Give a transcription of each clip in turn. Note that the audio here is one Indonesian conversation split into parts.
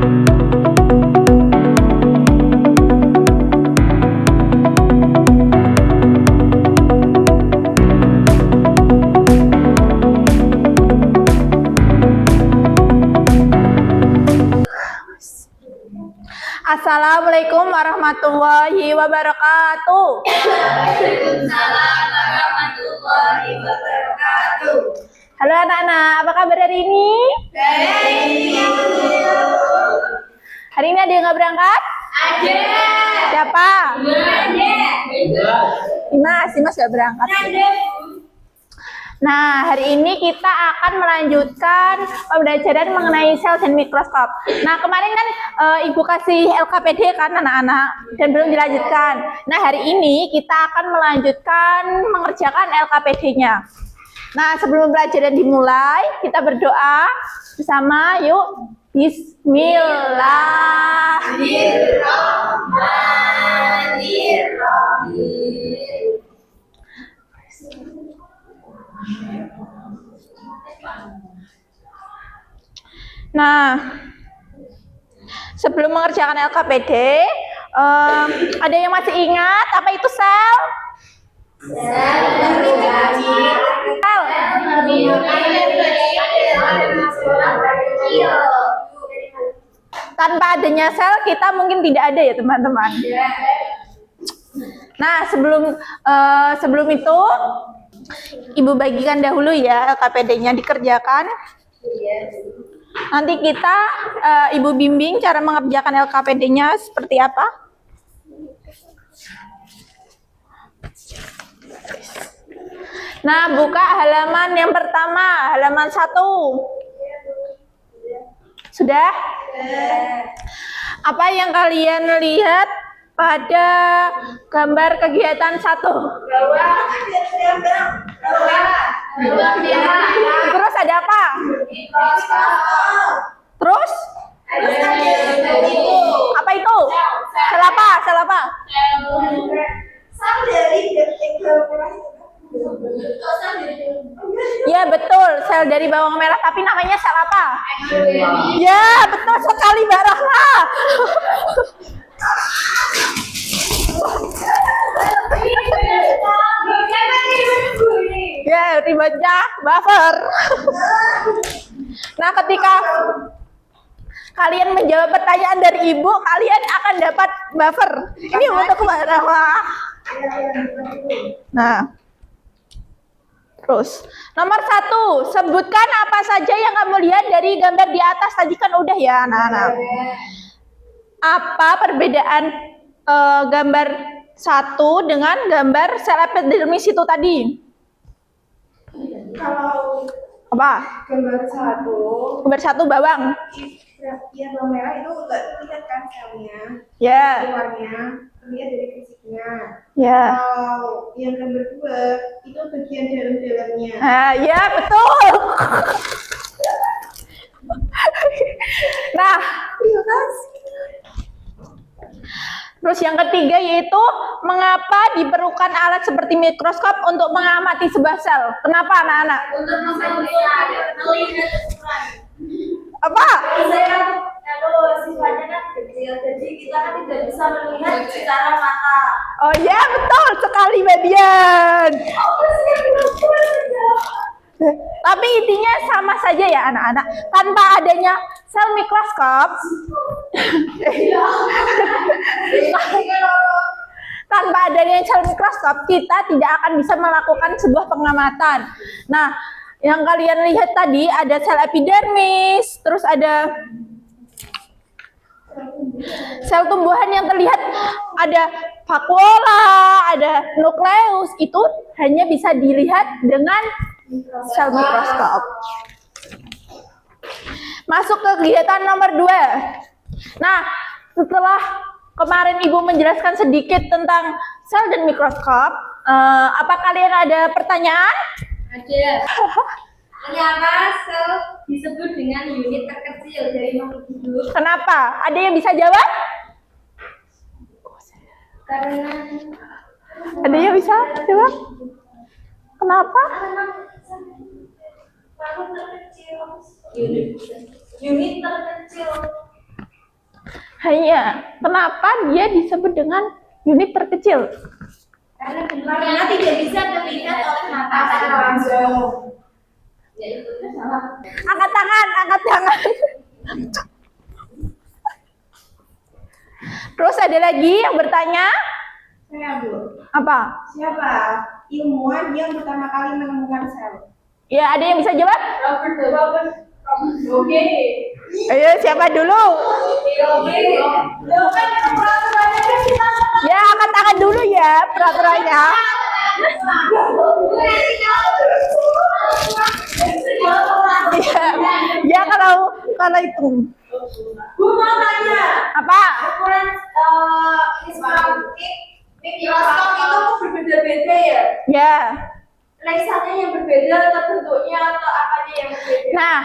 Assalamualaikum warahmatullahi wabarakatuh. Waalaikumsalam warahmatullahi wabarakatuh. Halo anak-anak, apa kabar hari ini? Baik. Hari ini ada yang nggak berangkat? Ada. Siapa? Ada. Simas nggak berangkat. Ada. Nah, hari ini kita akan melanjutkan pembelajaran mengenai sel dan mikroskop. Nah, kemarin kan Ibu kasih LKPD kan anak-anak dan belum dilanjutkan. Nah, hari ini kita akan melanjutkan mengerjakan LKPD-nya. Nah, sebelum pelajaran dimulai, kita berdoa bersama. Yuk, Bismillahirrahmanirrahim. Nah, sebelum mengerjakan LKPD, ada yang masih ingat apa itu sel? Tanpa adanya sel, kita mungkin tidak ada ya teman-teman. Nah, sebelum itu, Ibu bagikan dahulu ya LKPD-nya dikerjakan. Nanti kita Ibu bimbing cara mengerjakan LKPD-nya seperti apa. Nah, buka halaman yang pertama, halaman 1. Sudah? Apa yang kalian lihat pada gambar kegiatan 1? Terus ada apa? Terus? Apa itu? Sel apa? Sel apa? Ya betul, sel dari bawang merah, tapi namanya sel apa? Ya betul sekali Mbak Rahma. Ya, ribetnya buffer. Nah, ketika kalian menjawab pertanyaan dari Ibu, kalian akan dapat buffer. Ini untuk Mbak Rahma. Nah, terus nomor 1, sebutkan apa saja yang kamu lihat dari gambar di atas. Tadi kan udah ya anak-anak. Apa perbedaan gambar 1 dengan gambar sel epidermis itu tadi? Kalau Apa? gambar 1, Gambar 1 bawang. ya bawang merah itu nggak terlihat kan selnya, Ya. luarnya terlihat dari fisiknya. Ya. Kalau yang gambar 2 itu bagian dalam-dalamnya. Ya betul. Nah, Terima kasih. terus yang ketiga yaitu mengapa diperlukan alat seperti mikroskop untuk mengamati sebuah sel? Kenapa anak-anak? Untuk melihat Apa? kalau sifatnya kan kecil, jadi kita kan tidak bisa melihat secara mata. Oh ya betul sekali Mbak Dian. Tapi intinya sama saja ya anak-anak. Tanpa adanya sel mikroskop, tanpa adanya sel mikroskop, kita tidak akan bisa melakukan sebuah pengamatan. Nah, yang kalian lihat tadi ada sel epidermis, terus ada sel tumbuhan yang terlihat, ada vakuola, ada nukleus, itu hanya bisa dilihat dengan sel mikroskop. Masuk ke kegiatan nomor 2. Nah, setelah kemarin Ibu menjelaskan sedikit tentang sel dan mikroskop, apa kalian ada pertanyaan? Ada. Mengapa sel disebut dengan unit terkecil dari makhluk hidup? Kenapa? Ada yang bisa jawab? Karena Ada yang bisa jawab? Kenapa? makhluk terkecil. Unit terkecil. Hanya, kenapa dia disebut dengan unit terkecil? Karena tidak bisa terlihat oleh mata secara langsung. Angkat tangan, angkat tangan. Terus ada lagi yang bertanya? Saya, Bu. Apa? Siapa ilmuwan yang pertama kali menemukan sel? Ya, ada yang bisa jawab? Robert. Oke. Ayo, siapa dulu? Ya, angkat tangan dulu ya peraturannya. Ya, ya kalau itu. Bu mau tanya. Apa? Ukuran mikroskop itu berbeda-beda ya? Ya. Lensanya yang berbeda atau bentuknya atau apanya yang berbeda? Nah,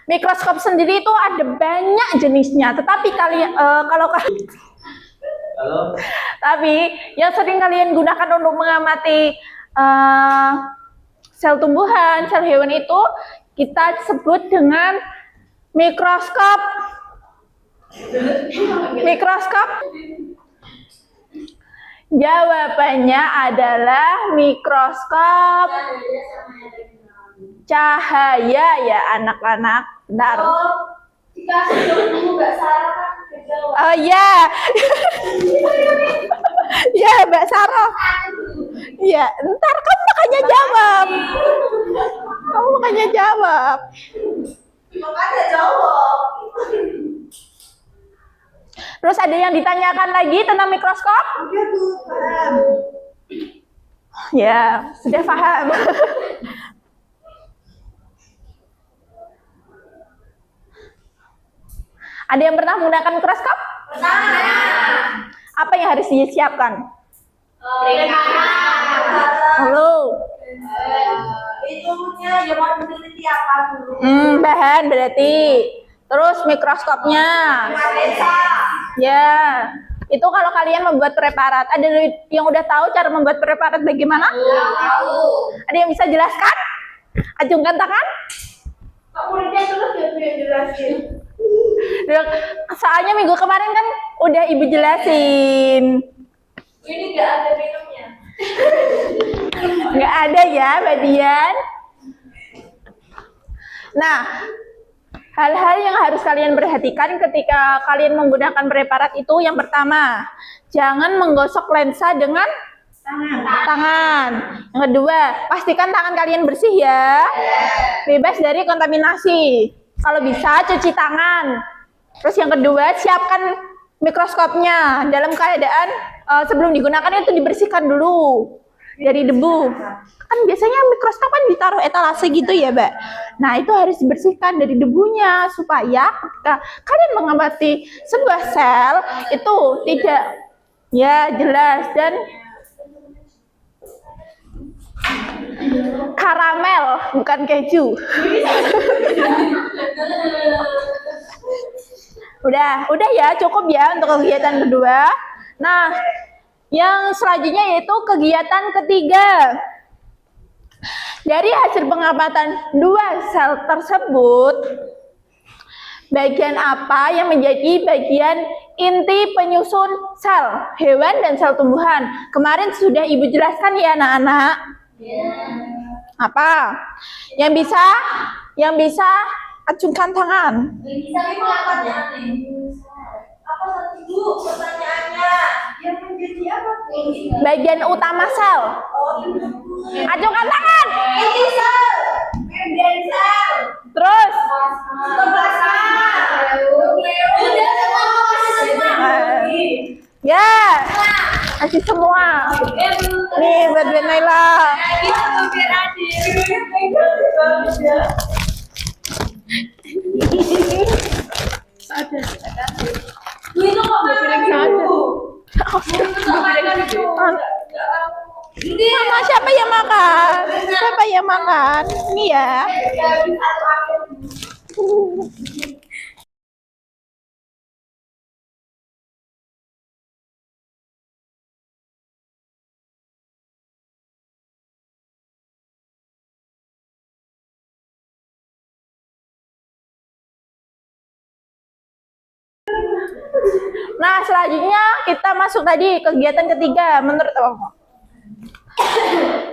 mikroskop sendiri itu ada banyak jenisnya. Tetapi tapi yang sering kalian gunakan untuk mengamati sel tumbuhan, sel hewan itu kita sebut dengan mikroskop. Mikroskop. Jawabannya adalah mikroskop cahaya ya anak-anak. Benar. Dikasih dulu Mbak Sarah kan kejauhan. Oh ya. Ya Mbak Sarah. Ya, ntar kamu makanya jawab. Kamu makanya jawab. Makanya jawab. Terus ada yang ditanyakan lagi tentang mikroskop? Udah, Bu, paham. Ya, sudah paham. Ada yang pernah menggunakan mikroskop? Apa yang harus disiapkan? Halo. Itunya yang mau meneliti apa dulu? Bahan berarti. Terus mikroskopnya. Ya. Itu kalau kalian membuat preparat. Ada yang udah tahu cara membuat preparat bagaimana? Ada yang bisa jelaskan? Acungkan tangan. Muridnya terus ya yang jelasin. Soalnya minggu kemarin kan udah ibu jelasin. Ini nggak ada minumnya. Nggak ada ya, Mbak Dian. Nah, hal-hal yang harus kalian perhatikan ketika kalian menggunakan preparat itu yang pertama, jangan menggosok lensa dengan tangan. Yang kedua, pastikan tangan kalian bersih ya. Bebas dari kontaminasi. Kalau bisa cuci tangan. Terus yang kedua, siapkan mikroskopnya dalam keadaan sebelum digunakan itu dibersihkan dulu dari debu. Kan biasanya mikroskop kan ditaruh etalase gitu ya, Mbak. Nah, itu harus dibersihkan dari debunya supaya ketika kalian mengamati sebuah sel itu tidak ya jelas dan karamel bukan keju. Udah ya, cukup ya untuk kegiatan kedua. Nah, yang selanjutnya yaitu kegiatan ketiga. Dari hasil pengamatan dua sel tersebut, bagian apa yang menjadi bagian inti penyusun sel hewan dan sel tumbuhan? Kemarin sudah Ibu jelaskan ya anak-anak. Apa? Yang bisa acungkan tangan. Bisa mengatakan aneh. Apa tadi Bu pertanyaannya? Yang menjadi apa? Bagian utama sel. Acungkan tangan. Inti sel. Membrane sel. Terus. Udah semua. Ya. Kasih semua. Nih buat Ben Naila. Itu kok Mama, siapa yang makan? Siapa yang makan? Ini ya. Nah, selanjutnya kita masuk tadi kegiatan ketiga.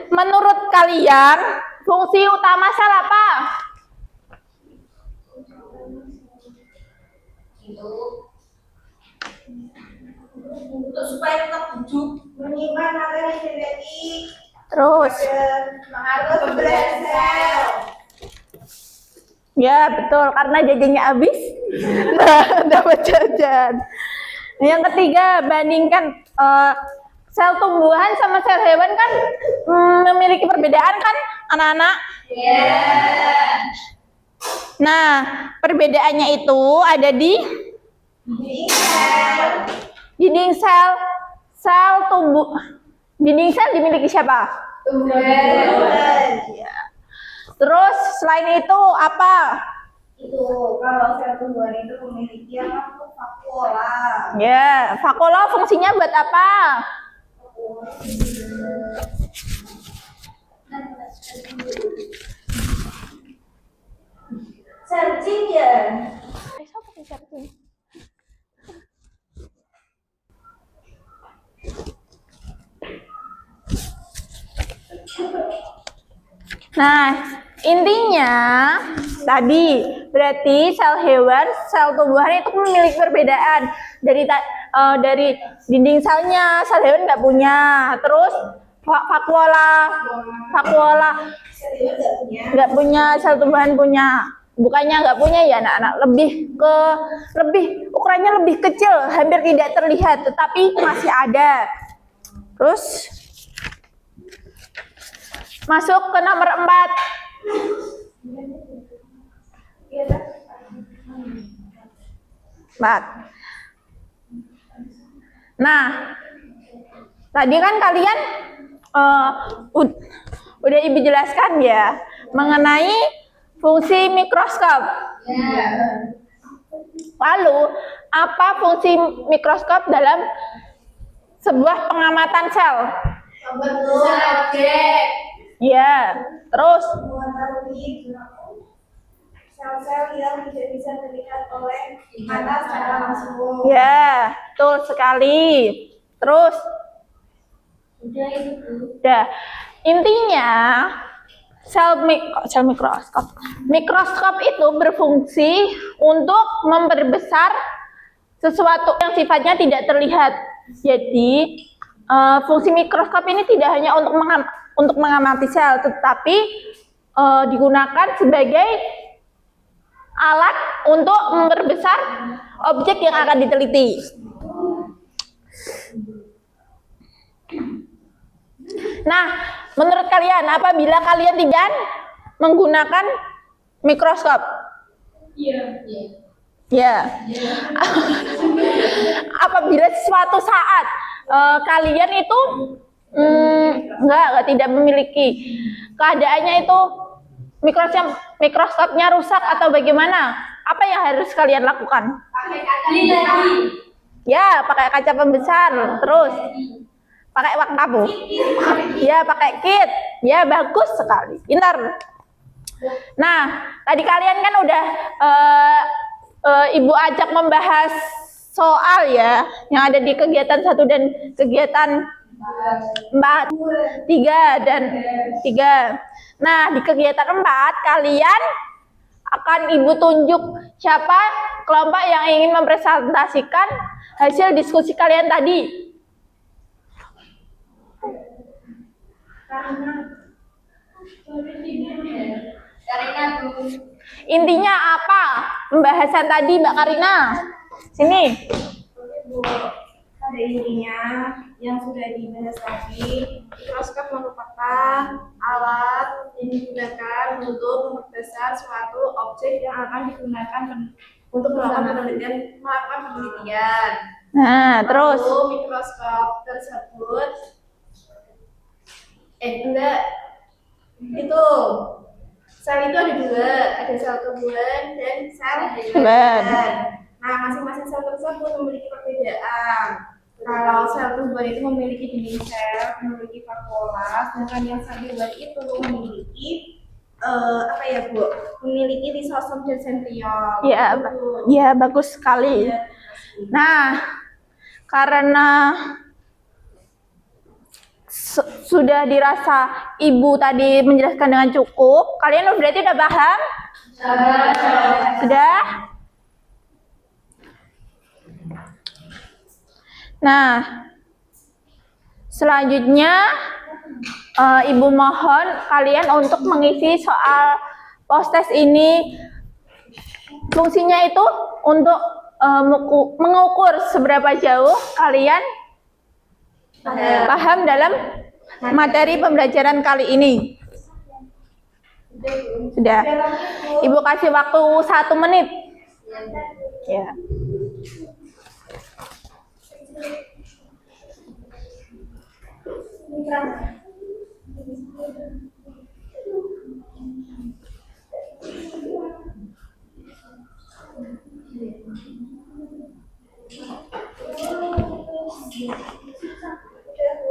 Menurut kalian, fungsi utama sel apa? Itu untuk supaya tetap hidup. Menyimpan materi genetik. Terus, Mengatur keberadaan sel. ya betul, karena jajannya habis. Nah, dapat jajan. Yang ketiga, bandingkan sel tumbuhan sama sel hewan kan memiliki perbedaan kan, anak-anak? Nah, perbedaannya itu ada di dinding sel. Sel tumbuh. Dinding sel dimiliki siapa? Ya. Terus selain itu apa? Itu kalau sel tumbuhan itu memiliki apa? Vakuola. Ya, vakuola fungsinya buat apa? Searching ya. Nah, intinya tadi berarti sel hewan, sel tumbuhan itu memiliki perbedaan dari dinding selnya, sel hewan nggak punya. Terus vakuola nggak punya, sel tumbuhan punya. Bukannya nggak punya ya anak-anak, lebih ukurannya lebih kecil, hampir tidak terlihat, tetapi masih ada. Terus masuk ke nomor 4. Nah, tadi kan kalian udah Ibu jelaskan ya mengenai fungsi mikroskop. Lalu, apa fungsi mikroskop dalam sebuah pengamatan sel? Ya, terus Sel-sel yang tidak bisa terlihat oleh mata secara langsung. ya, betul sekali. Terus, udah. Intinya mikroskop itu berfungsi untuk memperbesar sesuatu yang sifatnya tidak terlihat. Jadi, fungsi mikroskop ini tidak hanya untuk mengamati sel, tetapi digunakan sebagai alat untuk memperbesar objek yang akan diteliti. Nah, menurut kalian, apabila kalian tidak menggunakan mikroskop? Ya. Apabila suatu saat kalian itu tidak memiliki, keadaannya itu mikroskopnya rusak atau bagaimana? Apa yang harus kalian lakukan? Ya, pakai kaca pembesar. Terus pakai uang kamu. Ya, pakai kit. Ya, bagus sekali. Pintar. Nah, tadi kalian kan udah Ibu ajak membahas soal ya yang ada di kegiatan 1 dan kegiatan 3 dan 3. Nah, di kegiatan 4 kalian akan Ibu tunjuk siapa kelompok yang ingin mempresentasikan hasil diskusi kalian tadi. Karina, Intinya apa pembahasan tadi, Mbak Karina? Sini. Pada intinya yang sudah dibahas tadi, mikroskop merupakan alat yang digunakan untuk memperbesar suatu objek yang akan digunakan untuk melakukan penelitian. Nah, terus Lalu mikroskop tersebut itu sel itu ada 2, ada sel tumbuhan dan sel hewan. Nah, masing-masing sel tersebut memiliki perbedaan. Kalau sel tumbuhan itu memiliki dinding sel, memiliki vakuola, sedangkan yang sel hewan itu memiliki memiliki lisosom dan sentriol. ya bagus sekali. Nah, karena sudah dirasa ibu tadi menjelaskan dengan cukup, kalian berarti udah paham? Sudah? Nah, selanjutnya ibu mohon kalian untuk mengisi soal post-test ini. Fungsinya itu untuk mengukur seberapa jauh kalian paham dalam materi pembelajaran kali ini. Sudah. Ibu kasih waktu 1 menit. Ya.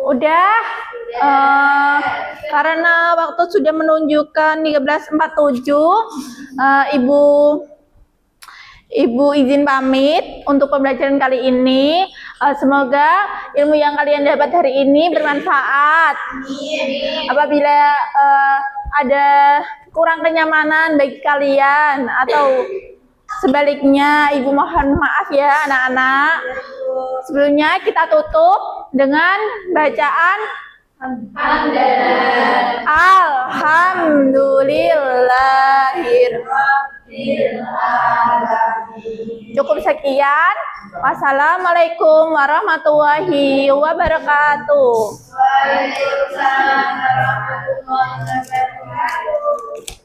Udah, karena waktu sudah menunjukkan 13.47, Ibu izin pamit untuk pembelajaran kali ini. Semoga ilmu yang kalian dapat hari ini bermanfaat. Apabila ada kurang kenyamanan bagi kalian atau sebaliknya, Ibu mohon maaf ya anak-anak. Sebelumnya kita tutup dengan bacaan Alhamdulillahirrahmanirrahim. Cukup sekian. Wassalamualaikum warahmatullahi wabarakatuh. Waalaikumsalam warahmatullahi wabarakatuh.